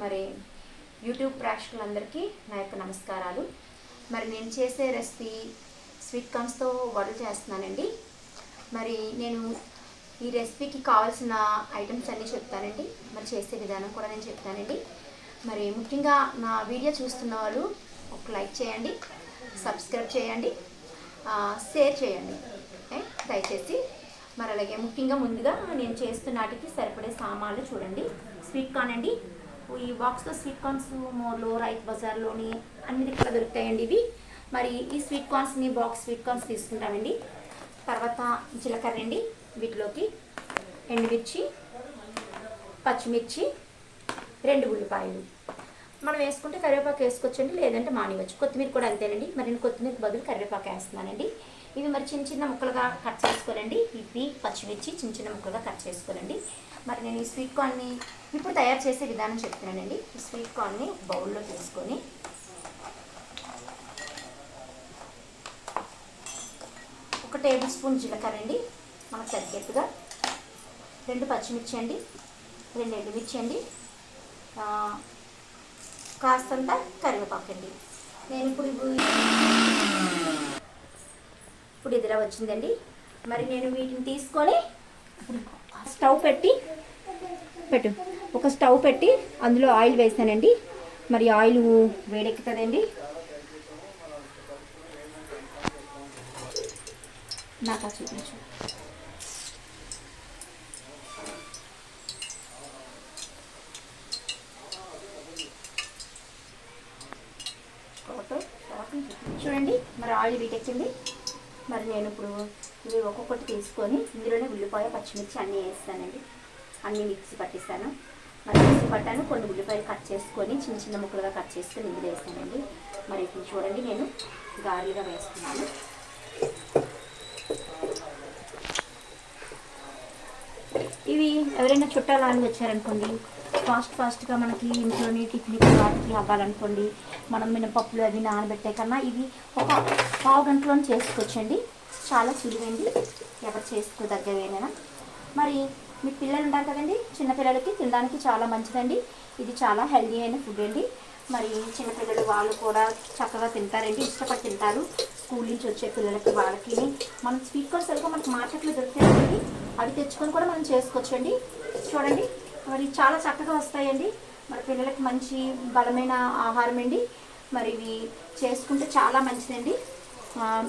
మరి యూట్యూబ్ ప్రేక్షకులందరికీ నా యొక్క నమస్కారాలు. మరి నేను చేసే రెసిపీ స్వీట్ కార్న్స్తో వడలు చేస్తున్నానండి. మరి నేను ఈ రెసిపీకి కావాల్సిన ఐటమ్స్ అన్నీ చెప్తానండి. మరి చేసే విధానం కూడా నేను చెప్తానండి. మరి ముఖ్యంగా నా వీడియో చూస్తున్న వాళ్ళు ఒక లైక్ చేయండి, సబ్స్క్రైబ్ చేయండి, షేర్ చేయండి దయచేసి. మరి అలాగే ముఖ్యంగా ముందుగా నేను చేస్తున్నటికి సరిపడే సామాన్లు చూడండి. స్వీట్ కార్న్ అండి. ఈ బాక్స్లో స్వీట్ కార్న్స్ మోర్లో, రైతు బజార్లోని అన్ని దగ్గర దొరుకుతాయండి ఇవి. మరి ఈ స్వీట్ కార్న్స్ని బాక్స్ స్వీట్ కార్న్స్ తీసుకుంటామండి. తర్వాత జీలకర్ర అండి, వీటిలోకి ఎండుమిర్చి, పచ్చిమిర్చి, 2 ఉల్లిపాయలు. మనం వేసుకుంటే కరివేపాకు వేసుకోవచ్చండి, లేదంటే మానివచ్చు. కొత్తిమీర కూడా అంతేనండి. మరి నేను కొత్తిమీర బదులు కరివేపాకు వేస్తున్నానండి. ఇవి మరి చిన్న చిన్న ముక్కలుగా కట్ చేసుకోనండి. ఇవి పచ్చిమిర్చి చిన్న చిన్న ముక్కలుగా కట్ చేసుకోనండి. మరి నేను ఈ స్వీట్ కార్న్ని ఇప్పుడు తయారు చేసే విధానం చెప్తున్నానండి. ఈ స్వీట్ కార్న్ని బౌల్లో తీసుకొని ఒక టేబుల్ స్పూన్ జీలకర్ర అండి, మనకు తగ్గట్టుగా 2 పచ్చిమిర్చి అండి, 2 ఎండుమిర్చి అండి, కాస్తంత కరివేపాకు అండి. నేను ఇప్పుడు ఇదిలా వచ్చిందండి. మరి నేను వీటిని తీసుకొని ఒక స్టవ్ పెట్టి అందులో ఆయిల్ వేసానండి. మరి ఆయిల్ వేడెక్కుతుందండి. నాకు చూపించు. చూడండి, మరి ఆయిల్ వీటెక్కింది. మరి నేను ఇప్పుడు ఇవి ఒక్కొక్కటి తీసుకొని ఇందులోనే ఉల్లిపాయ, పచ్చిమిర్చి అన్నీ వేస్తానండి. అన్నీ మిక్సీ పట్టిస్తాను. మరి మిక్సీ పట్టాను. కొన్ని ఉల్లిపాయలు కట్ చేసుకొని చిన్న చిన్న ముక్కలుగా కట్ చేసుకొని ఇందులో వేస్తానండి. మరి ఇప్పుడు చూడండి, నేను గారెలుగా వేస్తున్నాను. ఇవి ఎవరైనా చుట్టాలు అని వచ్చారనుకోండి, ఫాస్ట్గా మనకి ఇంట్లోని టిఫిన్కి వాటికి అవ్వాలనుకోండి, మనం మినపప్పులు అవి నానబెట్టే కన్నా ఇవి ఒక పావు గంటలో చేసుకోవచ్చండి. చాలా సులువండి, ఎవరు చేసుకోదగ్గవేనా. మరి మీ పిల్లలు ఉంటారు కదండి, చిన్నపిల్లలకి తినడానికి చాలా మంచిదండి. ఇది చాలా హెల్దీ అయిన ఫుడ్ అండి. మరి చిన్నపిల్లలు వాళ్ళు కూడా చక్కగా తింటారండి, ఇష్టపడి తింటారు. స్కూల్ నుంచి వచ్చే పిల్లలకి వాళ్ళకి మనం స్వీట్ కార్న్స్ సరిగ్గా మనకి మార్కెట్లో దొరుకుతాయండి. అవి తెచ్చుకొని కూడా మనం చేసుకోవచ్చండి. చూడండి, మరి చాలా చక్కగా వస్తాయండి. మరి పిల్లలకి మంచి బలమైన ఆహారం అండి. మరి ఇవి చేసుకుంటే చాలా మంచిదండి.